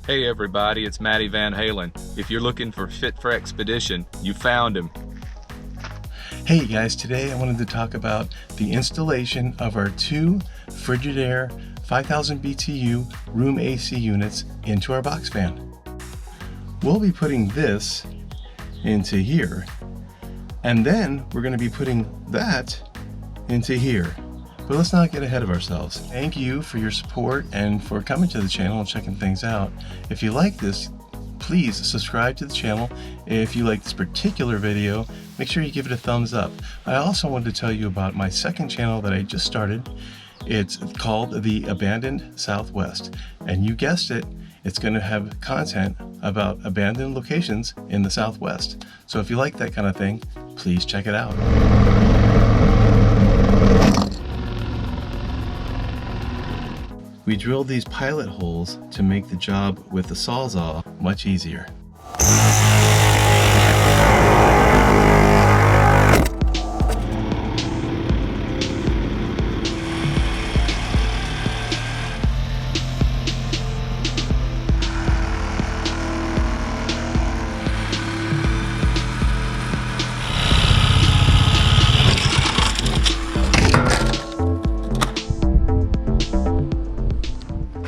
Hey everybody, it's Matty Van Halen. If you're looking for Fit for Expedition, you found him. Hey guys, today I wanted to talk about the installation of our two Frigidaire 5000 BTU room AC units into our box fan. We'll be putting this into here, and then we're going to be putting that into here. But let's not get ahead of ourselves. Thank you for your support and for coming to the channel and checking things out. If you like this, please subscribe to the channel. If you like this particular video, make sure you give it a thumbs up. I also wanted to tell you about my second channel that I just started. It's called The Abandoned Southwest. And you guessed it, it's going to have content about abandoned locations in the Southwest. So if you like that kind of thing, please check it out. We drilled these pilot holes to make the job with the Sawzall much easier.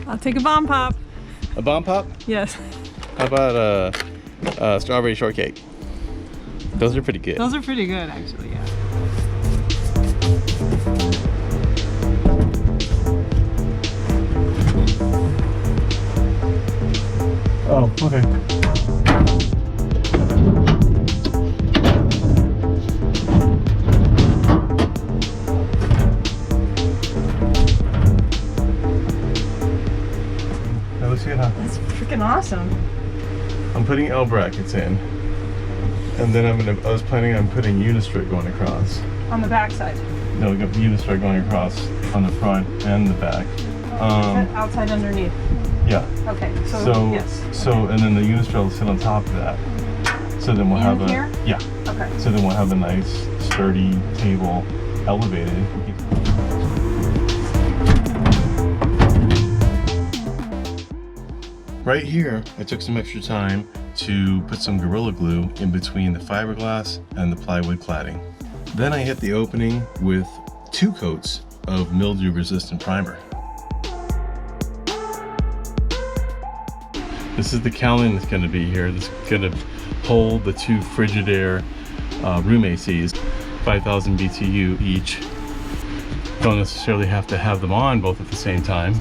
I'll take a bomb pop. A bomb pop? Yes. How about a strawberry shortcake? Those are pretty good. Those are pretty good, actually, yeah. Oh, okay. That's freaking awesome. I'm putting L brackets in, and then I was planning on putting Unistrut going across. On the back side. No, we got Unistrut going across on the front and the back. Is that outside underneath? Yeah. Okay, so yes. And then the Unistrut will sit on top of that. So then we'll have here? Yeah. Okay. So then we'll have a nice sturdy table elevated. Right here, I took some extra time to put some Gorilla Glue in between the fiberglass and the plywood cladding. Then I hit the opening with 2 coats of mildew-resistant primer. This is the cowling that's going to be here. This is going to hold the 2 Frigidaire room ACs, 5000 BTU each. Don't necessarily have to have them on both at the same time.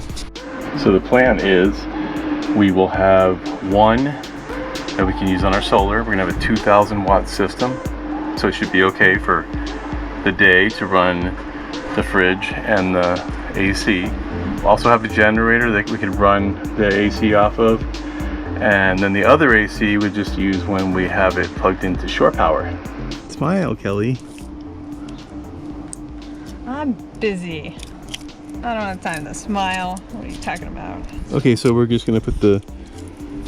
So the plan is we will have one that we can use on our solar. We're gonna have a 2000 watt system, so it should be okay for the day to run the fridge and the AC. We'll also have a generator that we could run the AC off of, and then the other AC we just use when we have it plugged into shore power. Smile, Kelly. I'm busy. I don't have time to smile. What are you talking about? Okay, so we're just gonna put the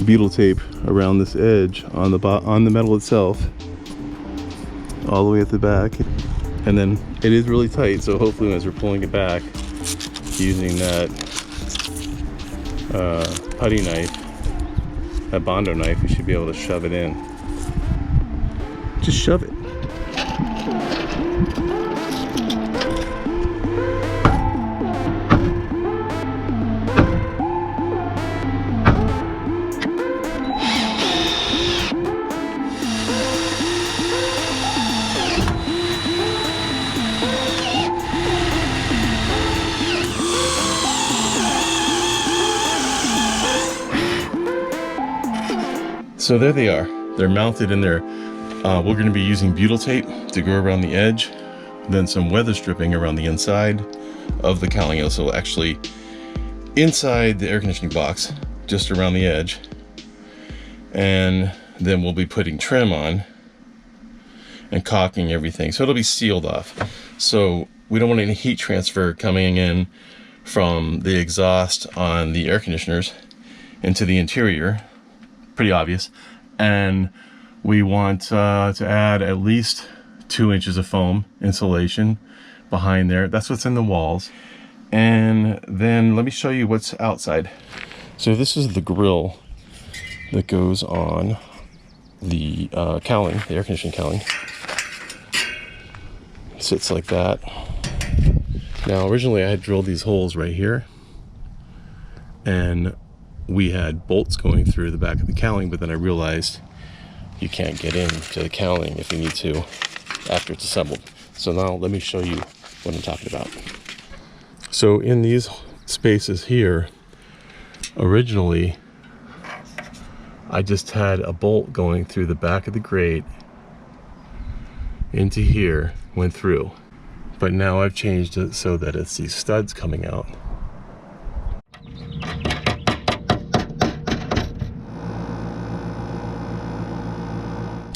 beetle tape around this edge on the metal itself, all the way at the back, and then it is really tight. So hopefully, as we're pulling it back, using that putty knife, that Bondo knife, we should be able to shove it in. Just shove it. So there they are. They're mounted in there. We're going to be using butyl tape to go around the edge, then some weather stripping around the inside of the cowling. So actually inside the air conditioning box, just around the edge. And then we'll be putting trim on and caulking everything. So it'll be sealed off. So we don't want any heat transfer coming in from the exhaust on the air conditioners into the interior. Pretty obvious. And we want to add at least 2 inches of foam insulation behind there. That's what's in the walls. And then let me show you what's outside. So this is the grill that goes on the cowling, the air conditioning cowling. It sits like that. Now originally I had drilled these holes right here, and we had bolts going through the back of the cowling, but then I realized you can't get into the cowling if you need to after it's assembled. So now let me show you what I'm talking about. So in these spaces here, originally I just had a bolt going through the back of the grate into here, went through. But now I've changed it so that it's these studs coming out.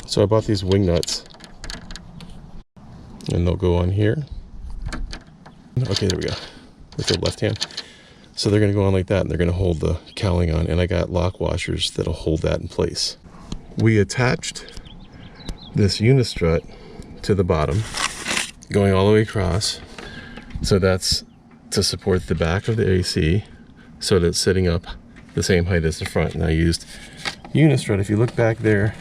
So I bought these wing nuts, and they'll go on here. Okay, there we go. With the left hand. So they're gonna go on like that, and they're gonna hold the cowling on, and I got lock washers that'll hold that in place. We attached this unistrut to the bottom, going all the way across. So that's to support the back of the AC, so that it's sitting up the same height as the front. And I used unistrut. If you look back there,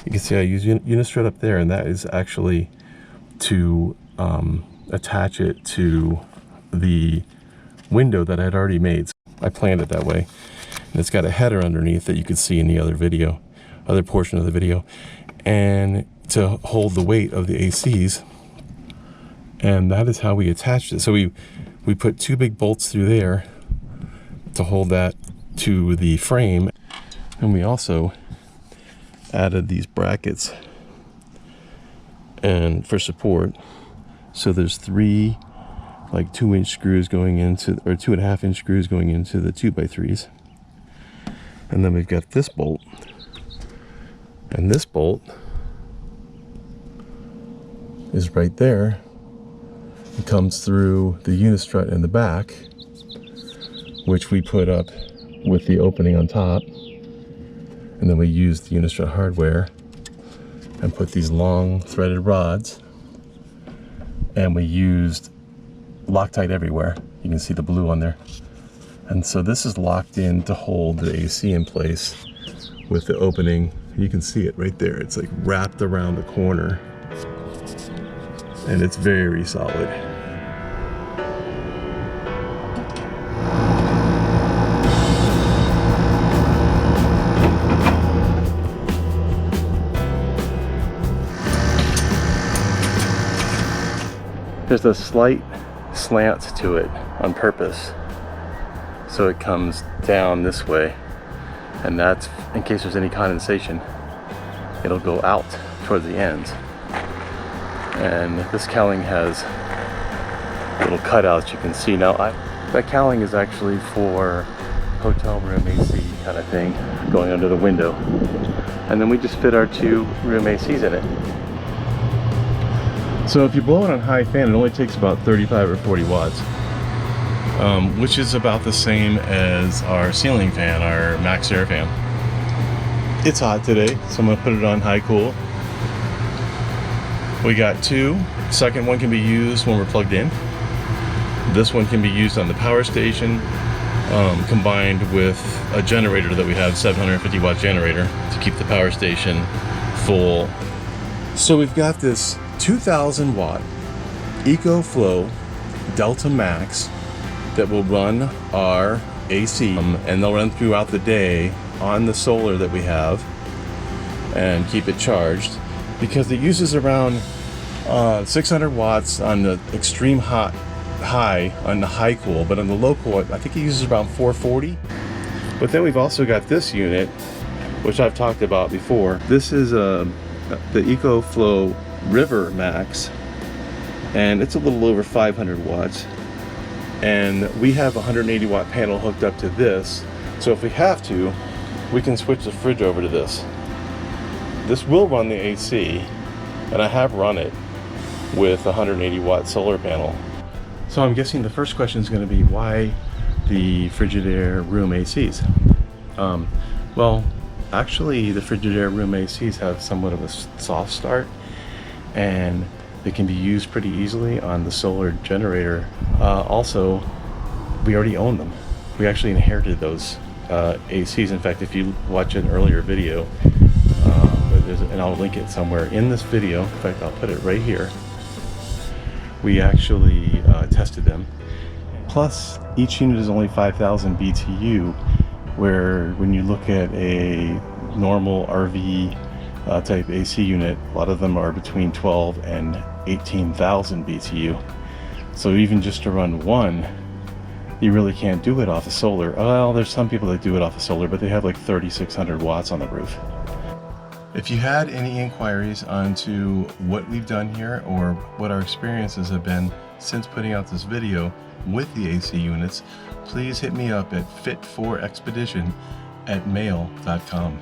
you can see I use unistrut up there, and that is actually to attach it to the window that I had already made. So I planned it that way. And it's got a header underneath that you could see in the other portion of the video, and to hold the weight of the ACs. And that is how we attached it. So we put two big bolts through there to hold that to the frame, and we also added these brackets and for support. So there's three like 2-inch screws going into, or 2.5-inch screws going into the 2x3s. And then we've got this bolt, and this bolt is right there. It comes through the unistrut in the back, which we put up with the opening on top. And then we used the unistrut hardware and put these long threaded rods, and we used Loctite everywhere. You can see the blue on there. And so this is locked in to hold the AC in place with the opening. You can see it right there. It's like wrapped around the corner, and it's very solid. There's a slight slant to it on purpose, so it comes down this way, and that's in case there's any condensation. It'll go out towards the ends. And this cowling has little cutouts you can see. Now that cowling is actually for hotel room AC kind of thing, going under the window. And then we just fit our 2 room ACs in it. So if you blow it on high fan, it only takes about 35 or 40 watts, which is about the same as our ceiling fan, our Max Air fan. It's hot today, so I'm gonna put it on high cool. We got 2. Second one can be used when we're plugged in. This one can be used on the power station, combined with a generator that we have, 750 watt generator, to keep the power station full. So we've got this 2000 watt EcoFlow Delta Max that will run our AC, and they'll run throughout the day on the solar that we have and keep it charged, because it uses around 600 watts on the extreme high on the high cool, but on the low cool I think it uses around 440. But then we've also got this unit, which I've talked about before. This is the EcoFlow River Max, and it's a little over 500 watts, and we have a 180 watt panel hooked up to this, so if we have to, we can switch the fridge over to this. This will run the AC, and I have run it with a 180 watt solar panel. So I'm guessing the first question is going to be, why the Frigidaire room ACs? Well, actually the Frigidaire room ACs have somewhat of a soft start, and they can be used pretty easily on the solar generator. Also, we already own them. We actually inherited those ACs. In fact, if you watch an earlier video, and I'll link it somewhere in this video. In fact, I'll put it right here. We actually tested them. Plus, each unit is only 5,000 BTU, where when you look at a normal RV type AC unit, a lot of them are between 12 and 18,000 BTU. So even just to run one, you really can't do it off of solar. Well, there's some people that do it off of solar, but they have like 3,600 watts on the roof. If you had any inquiries onto what we've done here or what our experiences have been since putting out this video with the AC units, please hit me up at fit4expedition@mail.com.